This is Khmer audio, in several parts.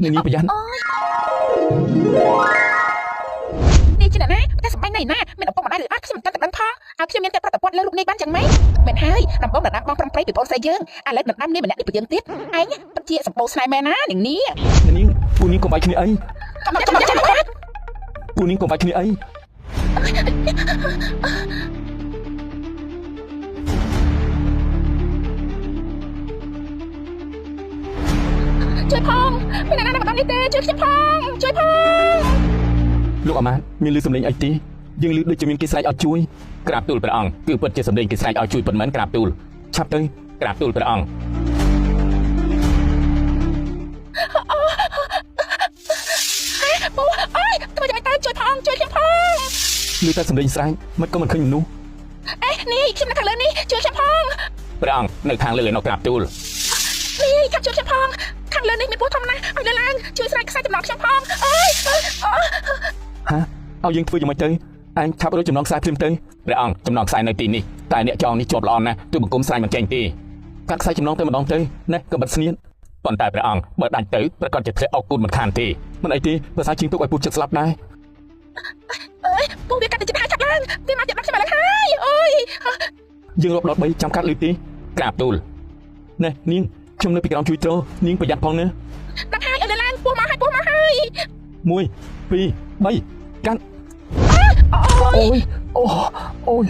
នេះប្រយ័ត្ននេះជាណាតែសម្បាញ់ណៃណាមានឪពុកម្ដាយឬអត់ខ្ញុំមិនទាន់ដឹងផងឲ្យខ្ញុំមានតែប្រតិបត្តិលើលោកនេះបានចឹងម៉េចមែនហើយដំបងដណ្ដាំបងប្រំប្រៃពីបងស្រីយើងឥឡូវដណ្ដាំនេះម្នាក់នេះប្រយើងទៀតឯងពិតជាសម្បូរស្នេហ៍មែនណានាងនេះពូនាងកុំបាច់គ្នាអីពូនាងកុំបាច់គ្នាអីជួយផងមានអ្នកណាមកដល់នេះទេជួយខ្ញុំផងជួយផងលោកអាម៉ាតមានឮសំឡេងអីទេយើងឮដូចជាមានគេស្រែកឲ្យជួយក្រាបទូលព្រះអង្គគឺពិតជាសំឡេងគេស្រែកឲ្យជួយពិតមែនក្រាបទូលឆាប់ទៅក្រាបទូលព្រះអង្គពូអើយធ្វើយ៉ាងម៉េចទៅជួយផងជួយខ្ញុំផងឮតែសំឡេងស្រែកមិនក៏មិនឃើញមនុស្សនេះខ្ញុំនៅខាងលើនេះជួយខ្ញុំផងព្រះអង្គនៅខាងលើនៅក្រាបទូលនេះចាប់ជួយខ្ញុំផងខាងលើនេះមានពស់ធំណាស់ឲ្យលើឡើងជួយស្រែកខ្សែចំណងខ្ញុំផងអើយឲ្យយើងធ្វើយ៉ាងម៉េចទៅអញឆាប់រកចំណងខ្សែភ្លាមទៅព្រះអង្គចំណងខ្សែនៅទីនេះតែអ្នកចងនេះជាប់ល្អណាស់ទូបង្គំស្រែកមិនចេញទេកាត់ខ្សែចំណងទៅម្ដងទៅណាក៏បិទស្នៀតប៉ុន្តែព្រះអង្គបើដាច់ទៅប្រកាសជាធ្លាក់អុកគូនមិនខានទេមិនអីទេភាសាជាងទុកឲ្យពូចិត្តស្លាប់ដែរពូវាកាត់ទៅចិត្តហើយចាប់ឡើងវាមកចាប់ខ្ញុំឡើងហើយអូយយើងរាប់ដល់3ចាំកាត់លុយទេក្រាបទូលណែនាងខ្ញុំនៅពីក្រោមជួយត្រូនាងប្រយ័ត្នផងណាដាក់ហើយឲ្យឡើងពោះមកហើយ1 2 3កាត់អូយ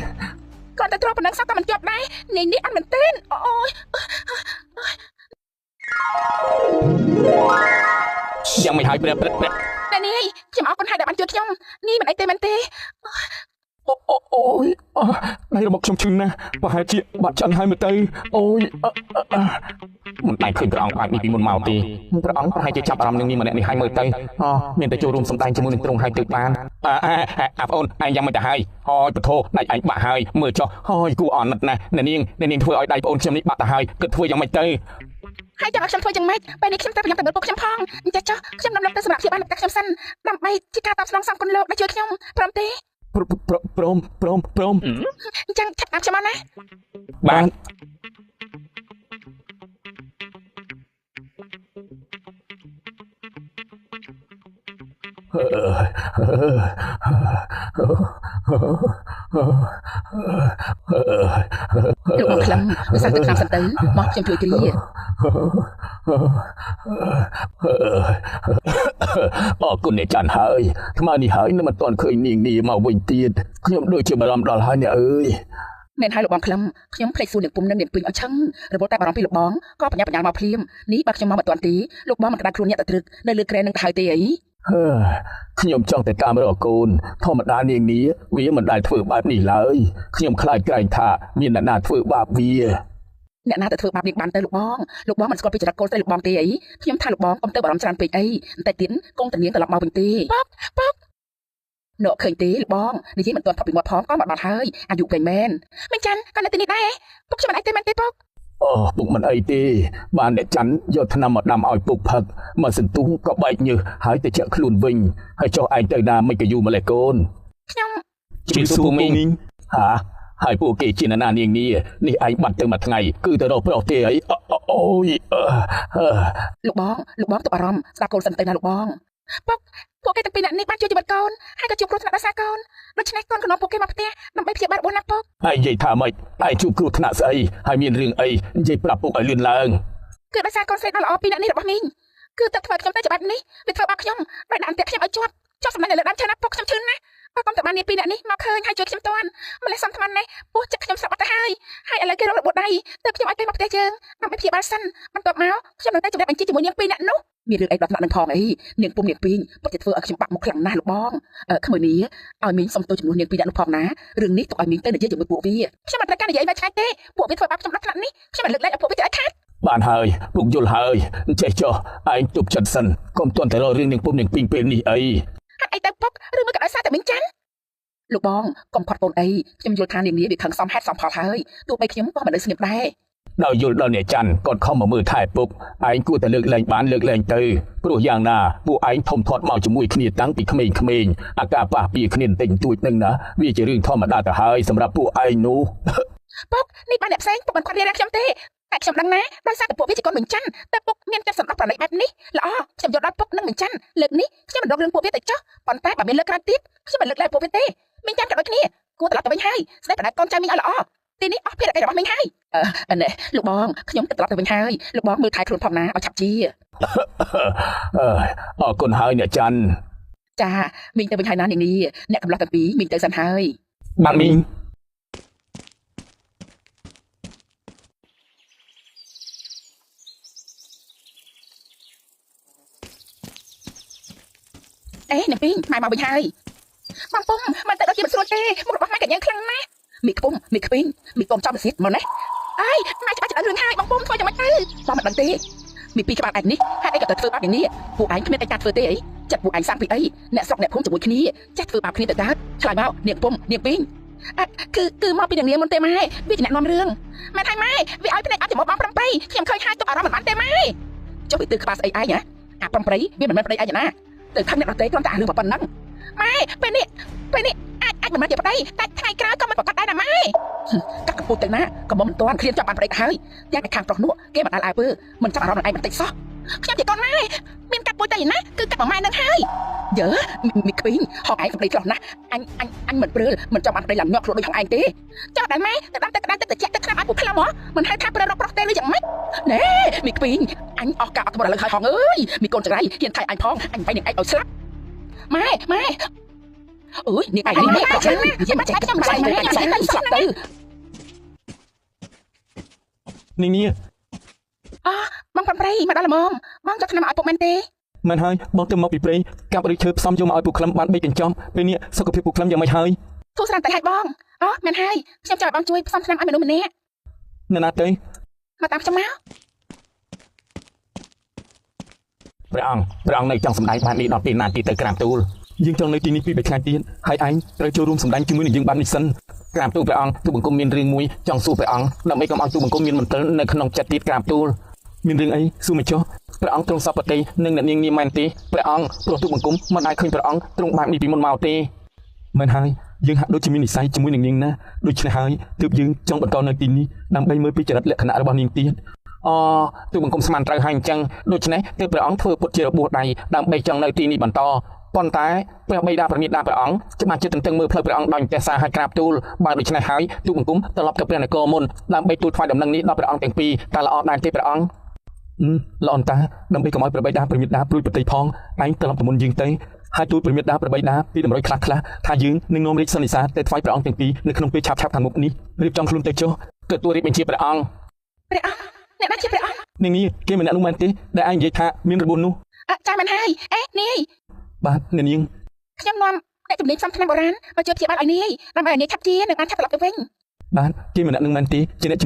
គាត់តែទ្រាំប៉ុណ្ណឹងសោះក៏មិនជាប់ដែរនាងនេះអត់មែនទេអូយយ៉ាងមិនហើយព្រះតែនេះខ្ញុំអរគុណហើយដែលបានជួយខ្ញុំនេះមិនអីទេមែនទេអូយដៃរបស់ខ្ញុំឈឺណាស់ប្រហែលជាបាត់ឆ្អឹងហើយមើលទៅអូយមិនតែឃើញព្រះអង្គអាចនេះពីមុនមកទេព្រះអង្គប្រហែលជាចាប់អារម្មណ៍នឹងនេះម្នាក់នេះហើយមើលទៅមានតែចូលរួមសម្ដែងជាមួយនឹងទ្រង់ហើយទៅបានអាប្អូនឯងយ៉ាងមិនទៅហើយហើយពធដៃឯងបាក់ហើយមើលចុះហើយគួរអណិតណាស់នាងធ្វើឲ្យដៃប្អូនខ្ញុំនេះបាក់ទៅហើយគិតធ្វើយ៉ាងម៉េចទៅហើយចាំឲ្យខ្ញុំធ្វើយ៉ាងម៉េចពេលនេះខ្ញុំត្រូវប្រញាប់ទៅមើលពុកខ្ញុំផងអញ្ចឹងចុះខ្ញុំនាំលោកទៅសម្រាប់ព្យាបាលលោកតាខ្ញុំសិនដើម្បីជាការតបស្នងសំគុណលោកដែលជួយខ្ញុំព្រមទេព្រមអញ្ចឹងឆាប់តាមខ្ញុំមកណាបានលោកអង្ក្លឹមវាសាក់ទៅតាមសិនទៅមកខ្ញុំជួយគ្រាអរគុណអ្នកចាន់ហើយថ្មនេះហើយនៅមិនទាន់ឃើញនាងនេះមកវិញទៀតខ្ញុំដូចជាបារម្ភដល់ហើយអ្នកអើយមែនហើយលោកបងក្លឹមខ្ញុំភ្លេចសួរនាងពុំនឹងនាងពេញអញ្ចឹងរវល់តែបារម្ភពីលោកបងក៏បញ្ញាមកភ្លាមនេះបើខ្ញុំមកមិនទាន់ទេលោកបងមិនក្តារខ្លួនញាក់ទៅត្រឹកនៅលើក្រែនឹងទៅហើយទេអីខ្ញុំចង់តែតាមរកកូនធម្មតានាងនេះវាមិនដែលធ្វើបែបនេះឡើយខ្ញុំខ្លាចក្រែងថាមានអ្នកណាធ្វើបាបវាអ្នកណាទៅធ្វើបាបនាងបានទៅលោកបងមិនស្គាល់ពីចរិតកូនស្រីលោកបងទេអីខ្ញុំថាលោកបងកុំទៅបារម្ភច្រើនពេកអីតែទៀតកូនតានាងត្រឡប់មកវិញទេពុកនៅឃើញទេលោកបងនិយាយមិនទាន់ផុតពីមាត់ផងក៏មកបាត់ហើយអាយុពេញមែនមិនចាន់ក៏នៅទីនេះដែរពុកខ្ញុំមិនអីទេមែនទេពុកពុកមិនអីទេបានអ្នកច័ន្ទយកថ្នាំមកដាំឲ្យពុកផឹកមកសន្ទុះក៏បែកញើសហើយទៅចាក់ខ្លួនវិញហើយចុះឯងទៅណាមិនក៏យូរម្លេះកូនខ្ញុំជាស៊ូមីងហើយពួកគេជាណានាងនេះឯងបាត់ទៅមួយថ្ងៃគឺទៅរកប្រុសទេអីអូយលោកបងទៅអារម្មណ៍ស្ដាប់កូនសិនទៅណាលោកបងពួកគេទាំងពីរនាក់នេះបានជួយជីវិតកូនហើយក៏ជួបគ្រោះថ្នាក់ដោយសារកូនដូច្នេះកូនក៏នាំពួកគេមកផ្ទះដើម្បីព្យាបាលរបស់ណាពុកហើយនិយាយថាម៉េចឯងជួបគ្រោះថ្នាក់ស្អីហើយមានរឿងអីនិយាយប្រាប់ពុកឲ្យលឿនឡើងគឺដោយសារកូនស្រីដ៏ល្អពីរនាក់នេះរបស់មីងគឺទឹកធ្វើខ្ញុំទៅច្បាប់នេះវាធ្វើបាបខ្ញុំដោយដាក់អន្ទាក់ខ្ញុំឲ្យជាប់សម្ដែងលើដើមឈើណាពុកខ្ញុំឈឺណាស់បើកុំតែបាននេះពីរនាក់នេះមកឃើញហើយជួយខ្ញុំតាន់ម្លេះសំថ្មនេះពោះចិត្តខ្ញុំស្រាប់អត់ទៅហើយឥឡូវគេរករបួសដៃទៅខ្ញុំឲ្យទៅមកផ្ទះយើងដើម្បីព្យាបាលសិនបន្ទាប់មកខ្ញុំនឹងទៅជម្រាបបញ្ជាជាមួយនាងពីរនាក់នោះមានរឿងអីដល់ថ្នាក់នឹងផងអីនាងពុំនាងពីងពុកจะធ្វើឲ្យខ្ញុំបាក់មុខខ្លាំងណាស់លោកបងក្មួយនេះឲ្យមីងសុំទោសចំនួននាងពីរនាក់នោះផងណារឿងនេះទុកឲ្យមីងទៅនិយាយជាមួយពួកវាខ្ញុំមិនត្រូវការនិយាយមកឆ្ងាយទេពួកវាធ្វើបាបខ្ញុំដល់ថ្នាក់នេះខ្ញុំមិនលើកលែងឲ្យពួកវាទៅឲ្យខាត់បានហើយពុកយល់ហើយចេះចុះឯងទប់ចិត្តសិនកុំទាន់តែរករឿងនាងពុំនាងពីងពេលនេះអីហេតុអីទៅពុកឬមកក៏ដោយសារតែមីងចាន់លោកបងកុំផាត់កូនអីខ្ញុំយល់ថានាងនេះវាខឹងសមហេតុសមផលហើយទោះបីខ្ញុំក៏មិនដឹងស្ងៀមដែរដោយយល់ដល់អ្នកច័ន្ទគាត់ខំមកមើលថែពុកឯងគួរតែលើកលែងបានលើកលែងទៅព្រោះយ៉ាងណាពួកឯងធំធាត់មកជាមួយគ្នាតាំងពីក្មេងៗអាការប៉ះពីគ្នាបន្តិចបន្តួចនឹងណាវាជារឿងធម្មតាទៅហើយសម្រាប់ពួកឯងនោះពុកនេះបានអ្នកផ្សេងពុកមិនគាត់រៀបរាប់ខ្ញុំទេ តែខ្ញុំដឹងណាដោយសារតែពួកវាជាកូនបញ្ចាន់តែពុកមានចិត្តសម្រាប់ប្រណីបែបនេះល្អខ្ញុំយល់ដល់ពុកនឹងបញ្ចាន់លើកនេះខ្ញុំមិនរករឿងពួកវាទៅចោះប៉ុន្តែបើមានលើកក្រោយទៀតខ្ញុំមិនលើកលែងពួកវាទេមីងចាំក៏ដូចគ្នាគួរត្រឡប់ទៅវិញហើយស្ដីប្រណីកូនចៅមីងឲ្យល្អទីនេះអស់ភារកិច្ចរបស់មីងហើយនេះលោកបងខ្ញុំត្រឡប់ទៅវិញហើយលោកបងមើលថែខ្លួនផងណាឲ្យឆាប់ជា អរគុណហើយអ្នកច័ន្ទ ចាមីងទៅវិញហើយណានាងនេះអ្នកកំឡោះទាំងពីរមីងទៅសិនហើយ បាទមីង អេនាងពីងម៉ែមកវិញហើយបងពុំមិនទៅដល់ជាមិនស្រួលទេមុខរបស់ម៉ែកញ្ញាខ្លាំងណាស់មីខ្ពុំមីខ្ពីងមីពុំចំទៅទៀតមកណាអើយម៉ែច្បាស់ច្បាស់រឿងហើយបងពុំធ្វើយ៉ាងម៉េចទៅបងមិនដឹងទេមីពីច្បាស់ឯងនេះហេតុអីក៏ទៅធ្វើបាបយ៉ាងនេះពួកឯងគ្មានអីកាត់ធ្វើទេអីចិត្តពួកឯងសាំងពីអីអ្នកស្រុកអ្នកភូមិជាមួយគ្នាចេះធ្វើបាបគ្នាទៅកើតឆ្លើយមកនាងពុំនាងពីងគឺមកពីនាងមុនទេម៉ែវាជាអ្នកនាំរឿងម៉ែថៃម៉ែវាឲ្យភ្នែកអត់ចំមកបង7ខ្ញុំឃើញហើយទុកអារម្មណ៍មិនបានទេម៉ែចុះវាទៅក្បាលស្អីឯងហ៎អា8វាមិនមែនប្តីឯងណាទៅខឹងអ្នកដទៃគ្រាន់តែអារឿងប៉ុណ្ណឹងម៉ែពេលនេះអាចមិនមែនជាប្តីតែថ្ងៃក្រោយក៏មិនប្រកាសដែរណាម៉ែកាក់កពុះទៅណាក៏មិនទាន់ឃ្លានចាប់បានប្តីទៅហើយទាំងតែខាងប្រុសនោះគេមិនដាល់អើពើមិនចាប់អារម្មណ៍នឹងឯងបន្តិចសោះខ្ញុំជាកូនម៉ែមានកាត់ពុះទៅណាគឺកាត់មកម៉ែនឹងហើយយើមីខ្វីងហកឯងប្តីឆ្លោះណាស់អញមិនព្រើលមិនចង់បានប្តីឡើងញាក់ខ្លួនដូចហងឯងទេចោះដែរម៉ែទៅដាំទឹកក្តៅទឹកត្រជាក់ទឹកខ្លាំងឲ្យពុះខ្លាំងហ៎មិនហៅថាព្រើលរកប្រុសទេឬយ៉ាងម៉េចណែមីខ្វីងអញអស់ការអត់មកឥឡូវហើយហងអើយមីកូនចង្រៃហ៊ានថៃអញផងអញបែរនឹងឯងឲ្យស្លាប់ម៉ែអូយនេះឯងនេះក៏ចឹងនិយាយមកចាក់ខ្ញុំស្អីទៅស្លាប់ទៅនេះបង8មកដល់ល្មមបងចង់ឆ្នាំឲ្យពុកមែនទេ មែនហើយបងទៅមកពីព្រៃកាប់ឬឈើផ្សំយកមកឲ្យពូក្លឹមបាន3កញ្ចប់ពេលនេះសុខភាពពូក្លឹមយ៉ាងម៉េចហើយ ទូស្រាំតែឲ្យបងមែនហើយខ្ញុំចង់ឲ្យបងជួយផ្សំឆ្នាំឲ្យមនុស្សម្នាក់ នៅណាទៅ មកតាមខ្ញុំមក ព្រះអង្គនៅចង់សម្ដែងបាននេះដល់ពេលណាទីទៅក្រាបទូលយើងចង់នៅទីនេះពី3ខែទៀតហើយអញត្រូវចូលរួមសម្ដែងជាមួយនឹងយើងបាននេះសិនក្រាបទូលព្រះអង្គទូបង្គំមានរឿងមួយចង់សួរព្រះអង្គដើម្បីកុំឲ្យទូបង្គំមានមន្ទិលនៅក្នុងចិត្តទៀតក្រាបទូលមានរឿងអីសួរមកចុះព្រះអង្គទ្រង់សពតិនឹងអ្នកនាងនេះមែនទេព្រះអង្គព្រោះទូបង្គំមិនដែលឃើញព្រះអង្គទ្រង់បែបនេះពីមុនមកទេមែនហើយយើងហាក់ដូចជាមាននិស្ស័យជាមួយនឹងនាងណាដូច្នេះហើយទើបយើងចង់បន្តនៅទីនេះដើម្បីមើលពីចរិតលក្ខណៈរបស់នាងទៀតទូបង្គំស្មានត្រូវហើយអញ្ចឹងដូច្នេះទើបព្រះអង្គធ្វើពុតជារបួសដៃដើម្បីចង់នៅទីនេះបន្តប៉ុន្តែព្រះបិតាប្រមេតាព្រះអង្គច្បាស់ជាទន្ទឹងមើលផ្លូវព្រះអង្គដោយចេះសារឲ្យក្រាបទូលបើដូច្នេះហើយទូបង្គំត្រឡប់ទៅព្រះនគរមុនដើម្បីទូលថ្វាយដំណឹងនេះដល់ព្រះអង្គទាំងពីរតើល្អដែរទេព្រះអង្គល្អអន្តើដើម្បីកុំឲ្យព្រះបិតាប្រមេតាព្រួយប្រតិផងឯងត្រឡប់ទៅមុនយើងទៅហើយទូលព្រះមេតាព្រះបិតាពីតម្រុយខ្លះថាយើងនឹងនាំរាជសន្និសាទទៅថ្វាយព្រះអង្គទាំងពីរនៅក្នុងពេលឆាប់ខាងមុខនេះរៀបចំខ្លួនទៅចុះទទួលរាជបញ្ជាព្រះអង្គអ្នកណាជាព្រះអង្គនាងនេះគេមិនអ្នកនោះមែនទេដែលឯងនិយាយថាមានរបួសនោះចាមែនហើយនេះបាទនាងខ្ញុំនាំអ្នកជំនាញផ្សំថ្នាំបុរាណមកជួយព្យាបាលឲ្យនាយដើម្បីឲ្យនាយឆាប់ជានឹងបានឆាប់ត្រឡប់ទៅវិញបាទគេមិនអ្នកនឹងមែនទេជាអ្នក